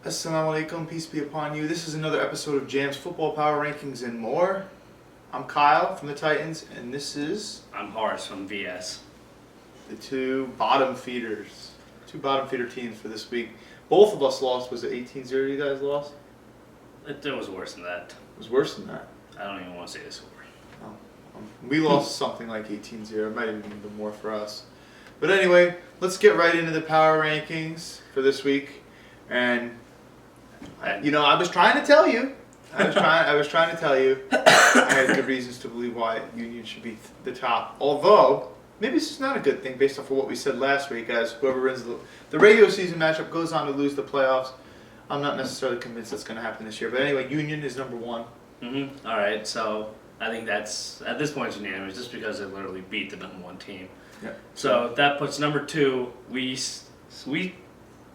Assalamu alaikum, peace be upon you. This is another episode of JAMS Football Power Rankings and more. I'm Kyle from the Titans, and this is I'm Haarris from VS. the two bottom feeder teams for this week. Both of us lost. Was it 18-0 you guys lost? It was worse than that. It was worse than that. I don't even want to say the score. We lost something like 18-0. It might have even been more for us. But anyway, let's get right into the power rankings for this week. And I was trying to tell you. I was trying to tell you. I had good reasons to believe why Union should be the top. Although maybe this is not a good thing based off of what we said last week. As whoever wins the regular season matchup goes on to lose the playoffs. I'm not necessarily convinced that's going to happen this year. But anyway, Union is number one. Mm-hmm. All right, so I think that's at this point it's unanimous, just because they literally beat the number one team. Yeah. So that puts number two. We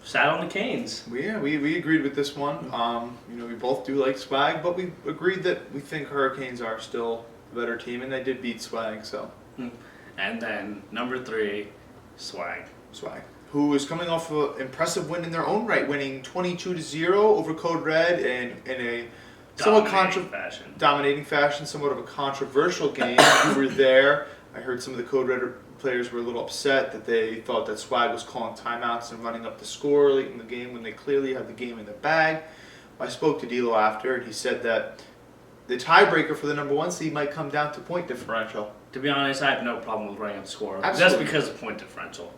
sat on the Canes. We agreed with this one. We both do like Swag, but we agreed that we think Hurricanes are still the better team, and they did beat Swag. So. And then number three, Swag, who is coming off an impressive win in their own right, winning 22-0 over Code Red in a somewhat dominating fashion, somewhat of a controversial game. You were there. I heard some of the Code Red players were a little upset that they thought that Swag was calling timeouts and running up the score late in the game when they clearly had the game in the bag. I spoke to D'Lo after, and he said that the tiebreaker for the number one seed might come down to point differential. To be honest, I have no problem with running up the score. Absolutely. Just because of point differential.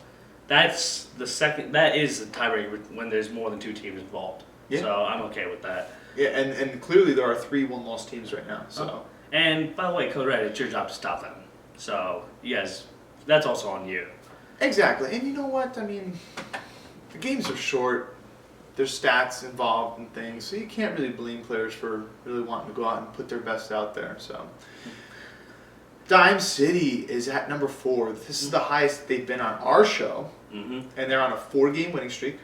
That's the second. That is the tiebreaker when there's more than two teams involved. Yeah. So I'm okay with that. Yeah, and clearly there are 3 one-loss teams right now. So. And by the way, Code Red, it's your job to stop them. So yes, that's also on you. Exactly, and you know what? I mean, the games are short. There's stats involved and things, so you can't really blame players for really wanting to go out and put their best out there. So, Dime City is at number 4. This is the highest they've been on our show, and they're on a 4-game winning streak.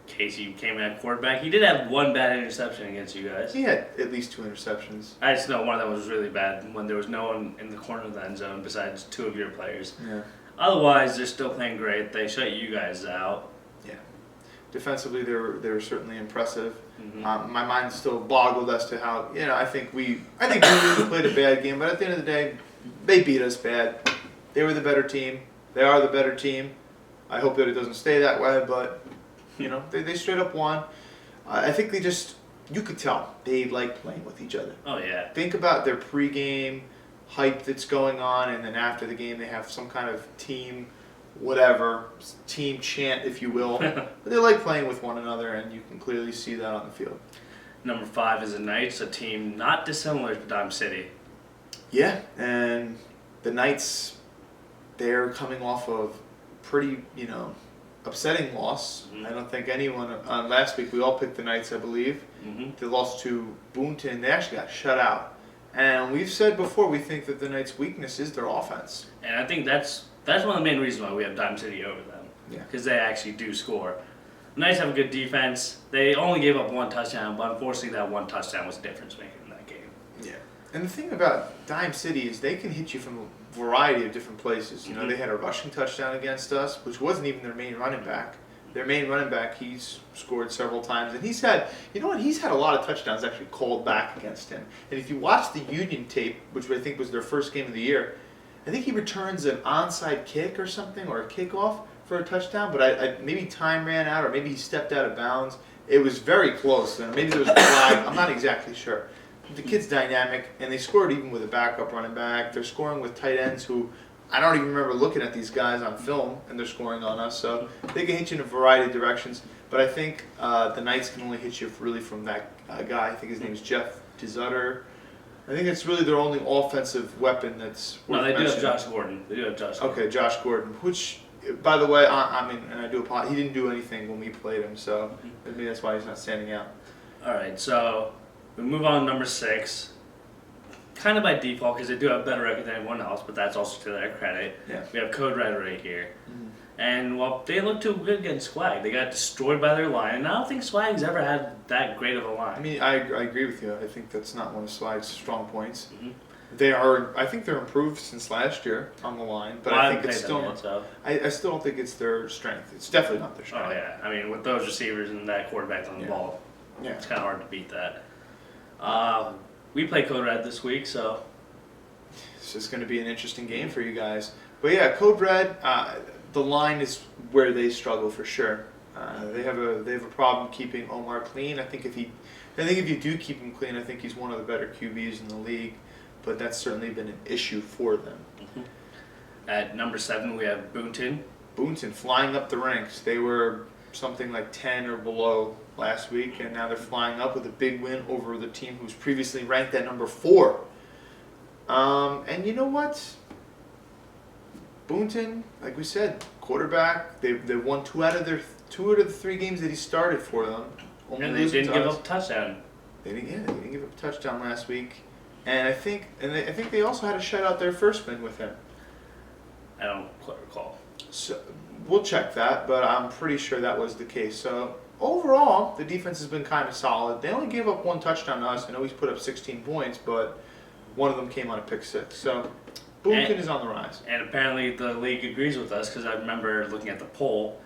Casey came in at quarterback. He did have one bad interception against you guys. He had at least 2 interceptions. I just know one of them was really bad when there was no one in the corner of the end zone besides 2 of your players. Yeah. Otherwise, they're still playing great. They shut you guys out. Yeah. Defensively, they were certainly impressive. My mind's still boggled as to how I think we really played a bad game, but at the end of the day, they beat us bad. They were the better team. They are the better team. I hope that it doesn't stay that way, but. They straight up won. I think you could tell they like playing with each other. Oh, yeah. Think about their pregame hype that's going on, and then after the game they have some kind of team chant, if you will. But they like playing with one another, and you can clearly see that on the field. Number 5 is the Knights, a team not dissimilar to Dime City. Yeah, and the Knights, they're coming off of pretty, upsetting loss. I don't think anyone last week we all picked the Knights, I believe. They lost to Boonton. They actually got shut out. And we've said before we think that the Knights' weakness is their offense. And I think that's one of the main reasons why we have Dime City over them. Yeah. Because they actually do score. The Knights have a good defense. They only gave up 1 touchdown, but unfortunately that 1 touchdown was the difference maker in that game. Yeah. And the thing about Dime City is they can hit you from a variety of different places. They had a rushing touchdown against us, which wasn't even their main running back. Their main running back, he's scored several times, and he's had a lot of touchdowns actually called back against him. And if you watch the Union tape, which I think was their first game of the year, I think he returns an onside kick or something, or a kickoff for a touchdown, but maybe time ran out, or maybe he stepped out of bounds. It was very close, and maybe there was a flag. I'm not exactly sure. The kid's dynamic, and they scored even with a backup running back. They're scoring with tight ends who I don't even remember looking at these guys on film, and they're scoring on us. So they can hit you in a variety of directions. But I think the Knights can only hit you really from that guy. I think his name is Jeff Dizutter. I think it's really their only offensive weapon that's worth mentioning. mentioning. Do have Josh Gordon. They do have Josh Gordon. Okay, Josh Gordon, which, by the way, and I do apologize, he didn't do anything when we played him, so maybe that's why he's not standing out. All right, so we move on to number 6. Kind of by default, because they do have a better record than everyone else, but that's also to their credit. Yeah. We have Code Red right here. And, they look too good against Swag. They got destroyed by their line, and I don't think Swag's ever had that great of a line. I mean, I agree with you. I think that's not one of Swag's strong points. They are. I think they're improved since last year on the line, but I think it's still. Yet, so. I still don't think it's their strength. It's definitely not their strength. Oh yeah, I mean with those receivers and that quarterback on the ball, it's kind of hard to beat that. We play Code Red this week, so it's just going to be an interesting game for you guys. But yeah, Code Red, the line is where they struggle for sure. They have a problem keeping Omar clean. I think if you do keep him clean, I think he's one of the better QBs in the league. But that's certainly been an issue for them. Mm-hmm. At number 7, we have Boonton. Boonton flying up the ranks. They were something like 10 or below last week, and now they're flying up with a big win over the team who's previously ranked at number 4. And you know what? Boonton, like we said, quarterback. They won 2 out of the 3 games that he started for them. Only and they didn't give up a touchdown. They didn't give up a touchdown last week. And I think they also had to shut out their first win with him. I don't quite recall. So we'll check that, but I'm pretty sure that was the case. So overall, the defense has been kind of solid. They only gave up 1 touchdown to us. I know he's put up 16 points, but one of them came on a pick 6. So Boonton is on the rise. And apparently the league agrees with us because I remember looking at the poll.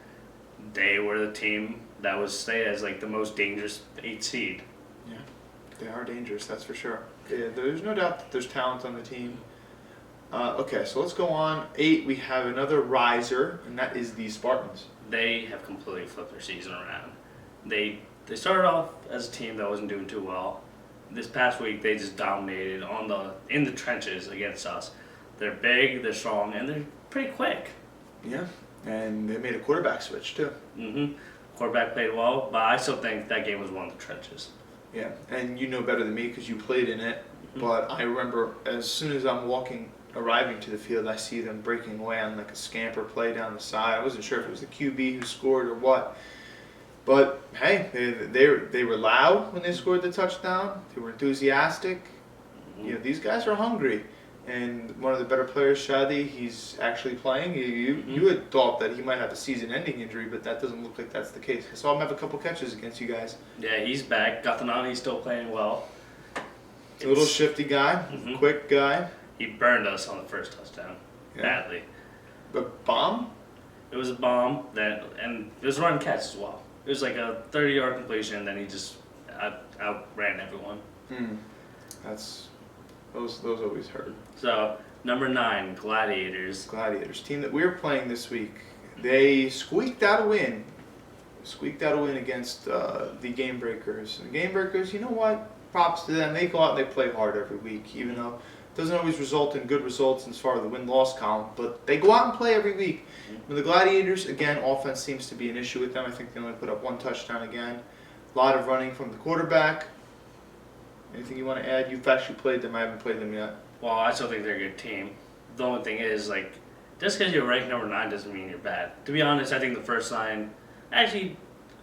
They were the team that was stated as like the most dangerous 8 seed. Yeah, they are dangerous. That's for sure. Yeah, there's no doubt that there's talent on the team. Okay, so let's go on. 8, we have another riser, and that is the Spartans. They have completely flipped their season around. They started off as a team that wasn't doing too well. This past week, they just dominated in the trenches against us. They're big, they're strong, and they're pretty quick. Yeah, and they made a quarterback switch too. Mm-hmm. Quarterback played well, but I still think that game was one of the trenches. Yeah, and you know better than me because you played in it. But I remember as soon as I'm arriving to the field, I see them breaking away on like a scamper play down the side. I wasn't sure if it was the QB who scored or what. But hey, they were loud when they scored the touchdown. They were enthusiastic. You know, these guys are hungry. And one of the better players, Shadi, he's actually playing. You had thought that he might have a season-ending injury, but that doesn't look like that's the case. I saw him have a couple catches against you guys. Yeah, he's back. Gathanani's still playing well. A little shifty guy, quick guy. He burned us on the first touchdown, badly. But bomb? It was a bomb, and it was a run catch as well. It was like a 30-yard completion, and then he just outran everyone. Those always hurt. So, number 9, Gladiators. Gladiators, team that we're playing this week. They squeaked out a win. Against the Gamebreakers. And the Gamebreakers, you know what? Props to them. They go out and they play hard every week, even though it doesn't always result in good results as far as the win-loss column. But they go out and play every week. With the Gladiators, again, offense seems to be an issue with them. I think they only put up 1 touchdown again. A lot of running from the quarterback. Anything you want to add? You've actually played them. I haven't played them yet. Well, I still think they're a good team. The only thing is, like, just because you're ranked number 9 doesn't mean you're bad. To be honest, I think the first 9, actually,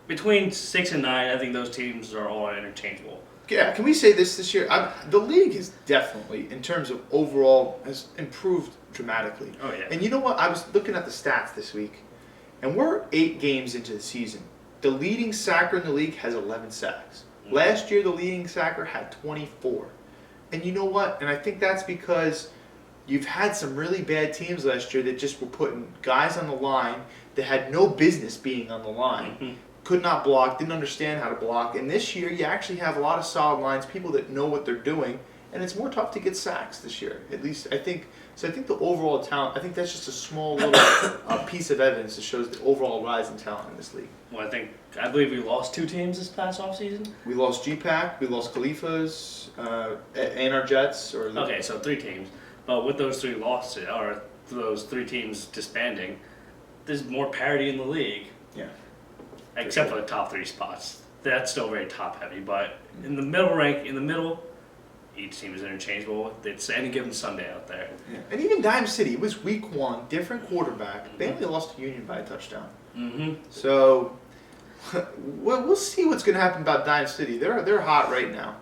between 6 and 9, I think those teams are all interchangeable. Yeah, can we say this year? The league has definitely, in terms of overall, has improved dramatically. Oh, yeah. And you know what? I was looking at the stats this week, and we're 8 games into the season. The leading sacker in the league has 11 sacks. Last year, the leading sacker had 24. And you know what? And I think that's because you've had some really bad teams last year that just were putting guys on the line that had no business being on the line. Could not block, didn't understand how to block. And this year, you actually have a lot of solid lines, people that know what they're doing, and it's more tough to get sacks this year. At least, I think. So I think the overall talent, I think that's just a small little piece of evidence that shows the overall rise in talent in this league. Well, I believe we lost 2 teams this past offseason. We lost GPAC, we lost Khalifa's, and our Jets. Okay, so 3 teams. But with those 3 losses, or those 3 teams disbanding, there's more parity in the league. Yeah. Except for the top 3 spots. That's still very top-heavy. But in the middle, each team is interchangeable. It's any given Sunday out there. Yeah. And even Dime City, it was week 1, different quarterback. They only lost to Union by a touchdown. So we'll see what's going to happen about Dime City. They're hot right now.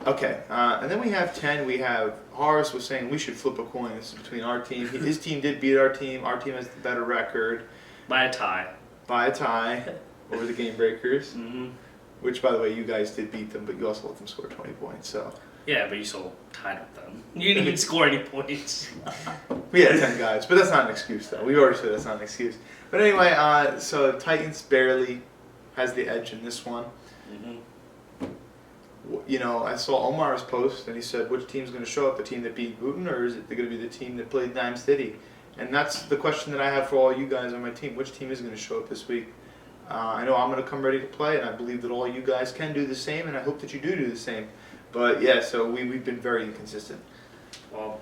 Okay, and then we have 10. We have Haarris was saying we should flip a coin. This is between our team. His team did beat our team. Our team has the better record. By a tie Over the Gamebreakers. Which, by the way, you guys did beat them, but you also let them score 20 points. So Yeah, but you still tied with them. You didn't even score any points. We had 10 guys, but that's not an excuse, though. We already said that's not an excuse. But anyway, so Titans barely has the edge in this one. You know, I saw Omar's post, and he said, which team's going to show up? The team that beat Boonton, or is it going to be the team that played Dime City? And that's the question that I have for all you guys on my team. Which team is going to show up this week? I know I'm going to come ready to play, and I believe that all you guys can do the same, and I hope that you do the same. But, yeah, so we've been very inconsistent. Well,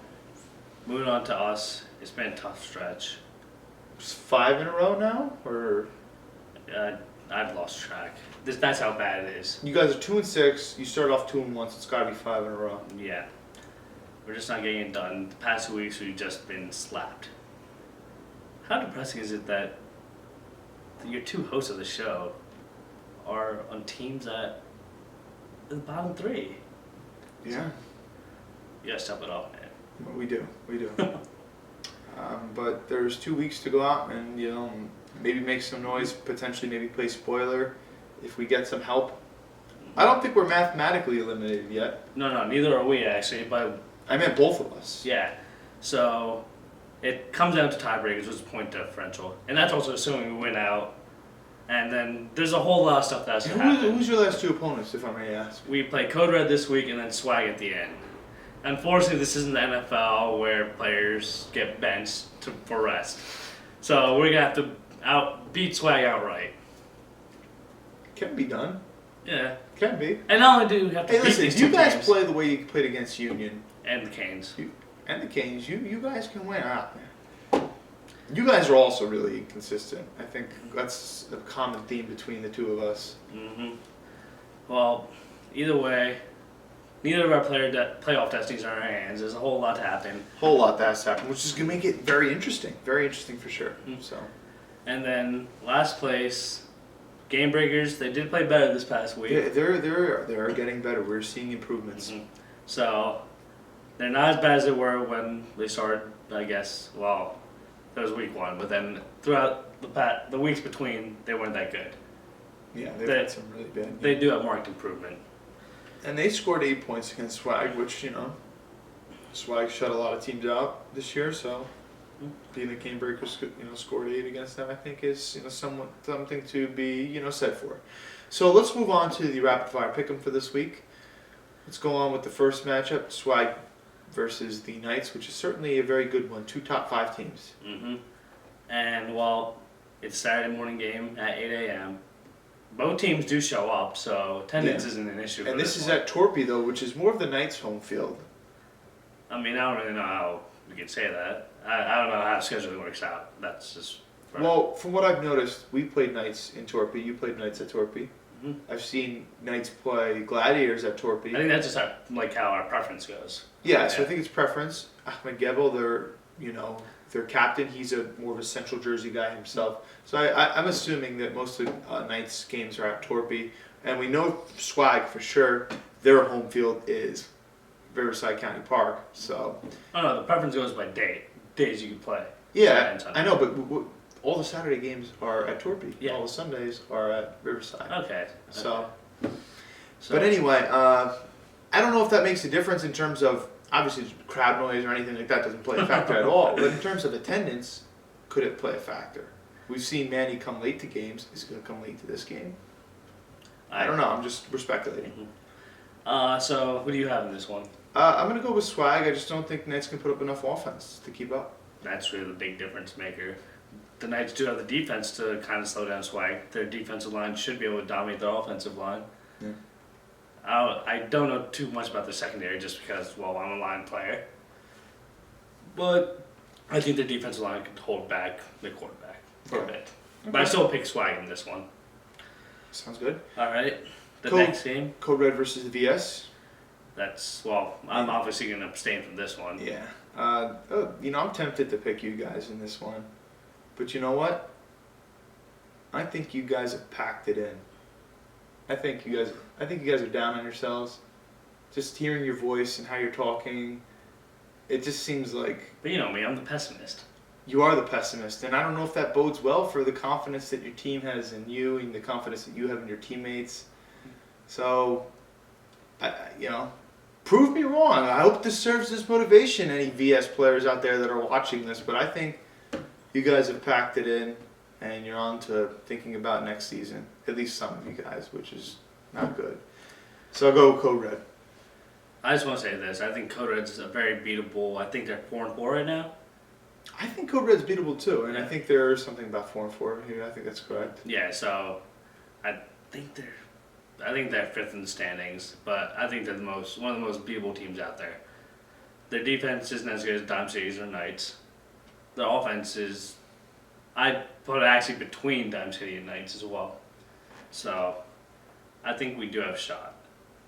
moving on to us, it's been a tough stretch. It's 5 in a row now? Or I've lost track. That's how bad it is. you guys are 2-6. You start off 2-1, so it's got to be 5 in a row. Yeah. We're just not getting it done. The past 2 weeks, we've just been slapped. How depressing is it that your two hosts of the show are on teams that are the bottom 3? Yeah. You gotta step it up, man. Well, we do. But there's 2 weeks to go out and, you know, maybe make some noise, potentially maybe play spoiler if we get some help. I don't think we're mathematically eliminated yet. No, neither are we actually, but I meant both of us. yeah. So it comes down to tiebreakers, which is point differential. And that's also assuming we win out. And then there's a whole lot of stuff that has to happen. Who's your last 2 opponents, if I may ask? We play Code Red this week and then Swag at the end. Unfortunately, this isn't the NFL where players get benched for rest. So we're going to have to beat Swag outright. Can be done. Yeah. Can be. And not only do we have to Hey, beat listen, these if you two guys teams play the way you played against Union and the Canes. and the Canes, you guys can win out, man. You guys are also really inconsistent. I think that's a common theme between the two of us. Well, either way, neither of our playoff testings are in our hands. There's a whole lot to happen. Whole lot that's happened, which is going to make it very interesting. Very interesting for sure. So, And then last place, Gamebreakers. They did play better this past week. they're getting better. We're seeing improvements. So they're not as bad as they were when they started, I guess. Well, that was week 1, but then throughout the weeks between, they weren't that good. Yeah, they've had some really bad. They do have marked improvement. And they scored 8 points against Swag, which, you know, Swag shut a lot of teams out this year, so being the Gamebreakers, you know, scored 8 against them, I think is, you know, something to be, you know, said for. So let's move on to the rapid fire pick'em for this week. Let's go on with the first matchup, Swag versus the Knights, which is certainly a very good one. 2 top 5 teams. And well, it's Saturday morning game at 8 a.m. Both teams do show up, so attendance isn't an issue. And this is at Torpy, though, which is more of the Knights' home field. I mean, I don't really know how we could say that. I don't know how scheduling works out. That's just. Well, from what I've noticed, we played Knights in Torpy. You played Knights at Torpy. I've seen Knights play Gladiators at Torpy. I think that's just how our preference goes. Yeah, so I think it's preference. Ahmed Gebel, their captain, he's more of a Central Jersey guy himself. So I'm assuming that most of Knights games are at Torpy. And we know Swag for sure, their home field is Riverside County Park. So. Oh no, the preference goes by days you can play. Yeah, I know, but all the Saturday games are at Torpy. Yeah. All the Sundays are at Riverside. Okay. So but anyway, I don't know if that makes a difference in terms of, obviously crowd noise or anything like that doesn't play a factor at all. But in terms of attendance, could it play a factor? We've seen Manny come late to games. Is he going to come late to this game? I don't know. We're speculating. So who do you have in this one? I'm going to go with Swag. I just don't think Knights can put up enough offense to keep up. That's really the big difference maker. The Knights do have the defense to kind of slow down Swag. Their defensive line should be able to dominate their offensive line. Yeah. I don't know too much about their secondary just because, well, I'm a line player. But I think their defensive line can hold back the quarterback for a bit. Okay. But I still pick Swag in this one. Sounds good. All right. Next game. Code Red versus the VS. I'm obviously going to abstain from this one. Yeah. I'm tempted to pick you guys in this one. But you know what? I think you guys have packed it in. I think you guys are down on yourselves. Just hearing your voice and how you're talking, it just seems like. But you know me, I'm the pessimist. You are the pessimist, and I don't know if that bodes well for the confidence that your team has in you and the confidence that you have in your teammates. So, prove me wrong. I hope this serves as motivation, any VS players out there that are watching this. But I think you guys have packed it in, and you're on to thinking about next season. At least some of you guys, which is not good. So I'll go Code Red. I just want to say this. I think Code Red's a very beatable. I think they're 4-4 right now. I think Code Red's beatable too, and I think there's something about 4-4 here. I think that's correct. Yeah, so I think they're fifth in the standings, but I think they're one of the most beatable teams out there. Their defense isn't as good as Dime City's or Knights. Their offense is, I put it actually between Dime City and Knights as well. So I think we do have a shot.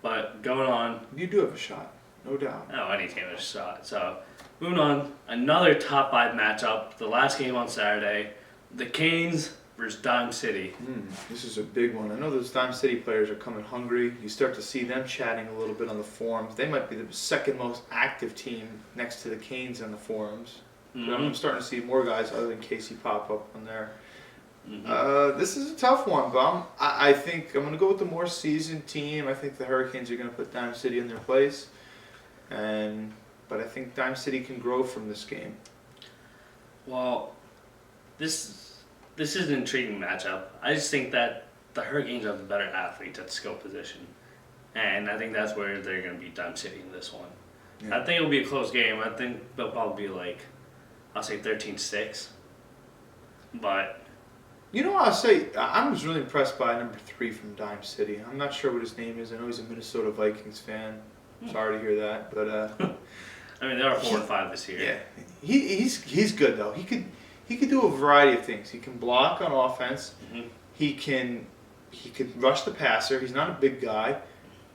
But going on, You do have a shot, no doubt. any team has a shot. So moving on, another top 5 matchup. The last game on Saturday, the Canes versus Dime City. This is a big one. I know those Dime City players are coming hungry. You start to see them chatting a little bit on the forums. They might be the second most active team next to the Canes on the forums. Mm-hmm. But I'm starting to see more guys other than Casey pop up on there. Mm-hmm. This is a tough one, but I think I'm going to go with the more seasoned team. I think the Hurricanes are going to put Dime City in their place. But I think Dime City can grow from this game. Well, this is an intriguing matchup. I just think that the Hurricanes are the better athletes at the skill position. And I think that's where they're going to beat Dime City in this one. Yeah. I think it'll be a close game. I think they'll probably be I'll say 13-6. But You know what I'll say? I was really impressed by number 3 from Dime City. I'm not sure what his name is. I know he's a Minnesota Vikings fan. Sorry to hear that, but I mean, they are 4-5 this year. yeah, he's good though. He could do a variety of things. He can block on offense. Mm-hmm. He could rush the passer. He's not a big guy.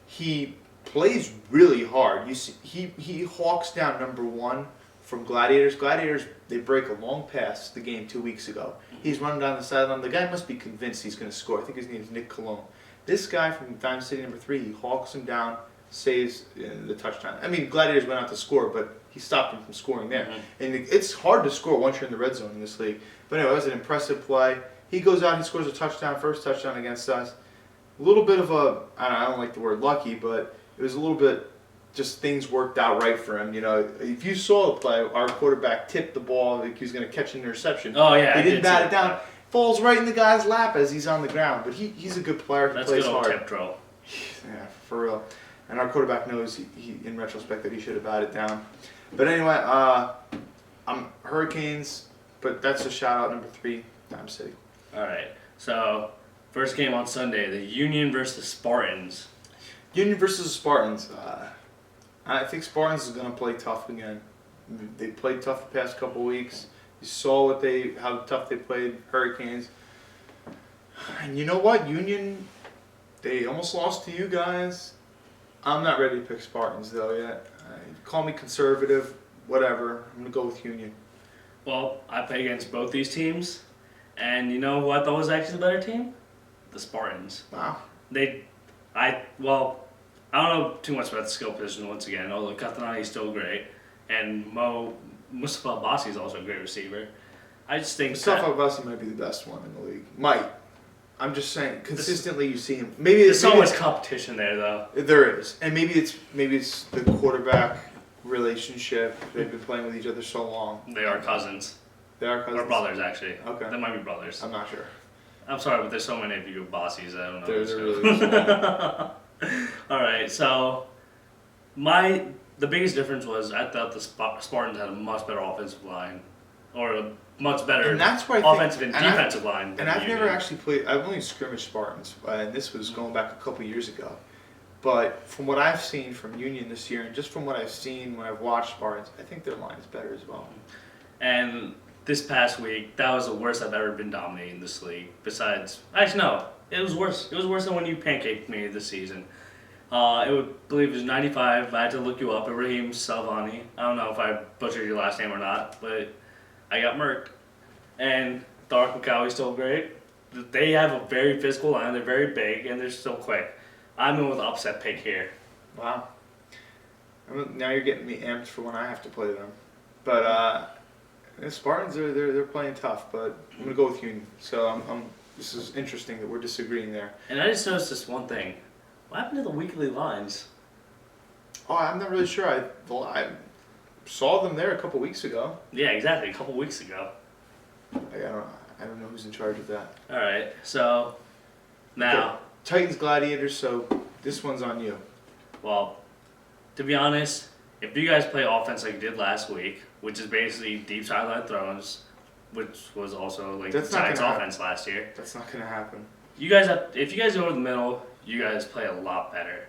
He plays really hard. You see, he hawks down number 1 from Gladiators. Gladiators, they break a long pass the game 2 weeks ago. He's running down the sideline. The guy must be convinced he's going to score. I think his name is Nick Cologne. This guy from Dime City, number 3, he hawks him down, saves the touchdown. I mean, Gladiators went out to score, but he stopped him from scoring there. Mm-hmm. And it's hard to score once you're in the red zone in this league. But anyway, it was an impressive play. He goes out, he scores a touchdown, first touchdown against us. A little bit of I don't like the word lucky, but it was a little bit just things worked out right for him. You know, if you saw the play, our quarterback tipped the ball like he was going to catch an interception. Oh, yeah. He didn't bat it down. Falls right in the guy's lap as he's on the ground. But he's a good player. He That's plays good old hard. tip drill. Yeah, for real. And our quarterback knows he in retrospect that he should have batted down. But anyway, I'm Hurricanes, but that's a shout out number 3, Dime City. All right. So, first game on Sunday, the Union versus Spartans. Union versus Spartans. I think Spartans is going to play tough again. They played tough the past couple weeks. You saw how tough they played Hurricanes. And you know what? Union, they almost lost to you guys. I'm not ready to pick Spartans though yet. Call me conservative, whatever. I'm going to go with Union. Well, I play against both these teams, and you know who I thought was actually the better team? The Spartans. Wow. I don't know too much about the skill position once again, although Kathanani is still great, and Mustafa Abbasi is also a great receiver. I just think Mustafa Abbasi might be the best one in the league. Might. I'm just saying, consistently you see him. Maybe there's so much competition there, though. There is, and maybe it's the quarterback relationship. They've been playing with each other so long. They are cousins. They are cousins. Or brothers, actually. Okay. They might be brothers. I'm not sure. I'm sorry, but there's so many of you Abbasi's. I don't know. They're really small. All right, so the biggest difference was I thought the Spartans had a much better offensive line, or a much better And that's why I offensive think, and defensive line. And I've never actually played. I've only scrimmaged Spartans, and this was going back a couple years ago. But from what I've seen from Union this year, and just from what I've seen when I've watched Spartans, I think their line is better as well. And this past week, that was the worst I've ever been dominating in this league. Besides, actually no, it was worse. It was worse than when you pancaked me this season. I believe it was 95. I had to look you up. Ibrahim Salvani. I don't know if I butchered your last name or not, but I got murked. And Dark McCowie's still great. They have a very physical line. They're very big, and they're still quick. I'm in with upset pick here. Wow. Now you're getting me amped for when I have to play them. But the Spartans they're playing tough, but I'm gonna go with Union. So this is interesting that we're disagreeing there. And I just noticed this one thing. What happened to the weekly lines? Oh, I'm not really sure. I saw them there a couple weeks ago. Yeah, exactly. A couple weeks ago. I don't know who's in charge of that. All right. So now, Okay. Titans Gladiators. So this one's on you. well, to be honest, if you guys play offense like you did last week, which is basically deep sideline throws, which was also like the That's not Giants' gonna offense last year. That's not gonna happen. You guys have, if you guys go to the middle, you guys play a lot better.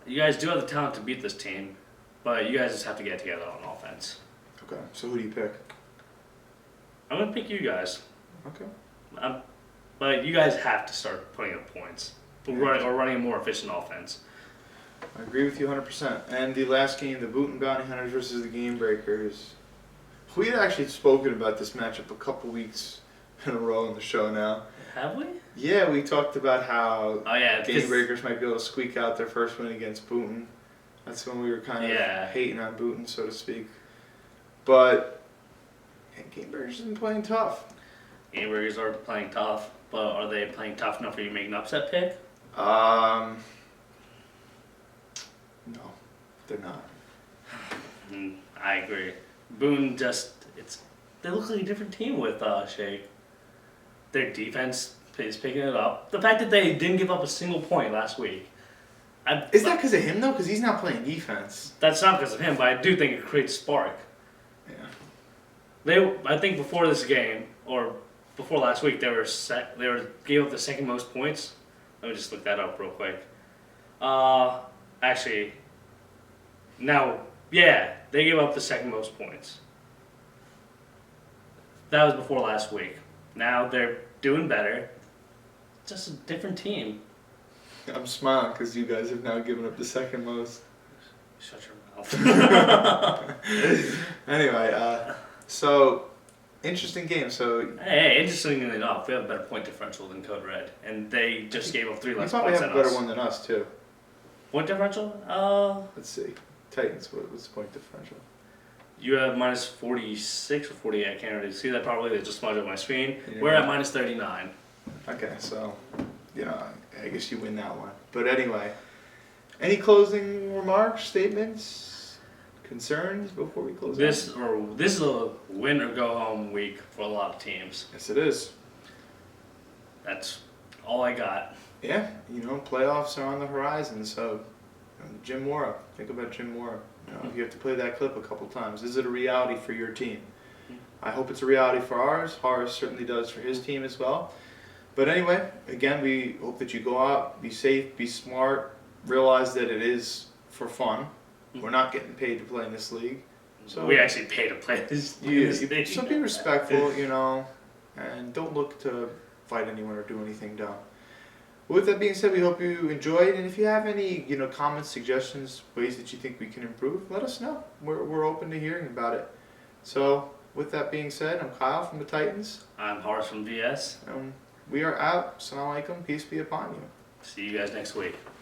You guys do have the talent to beat this team, but you guys just have to get together on offense. Okay. So who do you pick? I'm gonna pick you guys, Okay. but you guys have to start putting up points or running a more efficient offense. I agree with you 100%. And the last game, the Boonton Bounty Hunters versus the Gamebreakers. We had actually spoken about this matchup a couple weeks in a row on the show now. Have we? Yeah, we talked about how Oh yeah, Gamebreakers might be able to squeak out their first win against Boonton. That's when we were kind of hating on Boonton, so to speak. But Gamebreakers have been playing tough. Gamebreakers are playing tough, but are they playing tough enough for you to make an upset pick? No, they're not. I agree. Boone they look like a different team with Shake. Their defense is picking it up. The fact that they didn't give up a single point last week. Is that because of him though? Because he's not playing defense. That's not because of him, but I do think it creates spark. Yeah. I think before this game or before last week, they gave up the second most points. Let me just look that up real quick. Actually, now, yeah, they gave up the second most points. That was before last week. Now they're doing better. Just a different team. I'm smiling because you guys have now given up the second most. Shut your mouth. Anyway, so interesting game. So Hey, interestingly enough, we have a better point differential than Code Red, and they just gave up 3 you less probably points have a than better us. one than us too. Point differential? Let's see. Titans. What's the point differential? You have minus 46 or 48. I can't really see that probably. They just smudged up my screen. Yeah. We're at minus 39. Okay, so I guess you win that one. But anyway, any closing remarks, statements, concerns before we close? This is a win or go home week for a lot of teams. Yes, it is. That's all I got. Yeah, playoffs are on the horizon, so Jim Mora, think about Jim Mora. You have to play that clip a couple times. Is it a reality for your team? I hope it's a reality for ours. Haarris certainly does for his team as well. But anyway, again, we hope that you go out, be safe, be smart, realize that it is for fun. We're not getting paid to play in this league. So We actually pay to play this league. So be respectful, and don't look to fight anyone or do anything dumb. With that being said, we hope you enjoyed, and if you have any, comments, suggestions, ways that you think we can improve, let us know. We're open to hearing about it. So, with that being said, I'm Kyle from the Titans. I'm Haarris from VS. We are out. Assalamu alaikum. Peace be upon you. See you guys next week.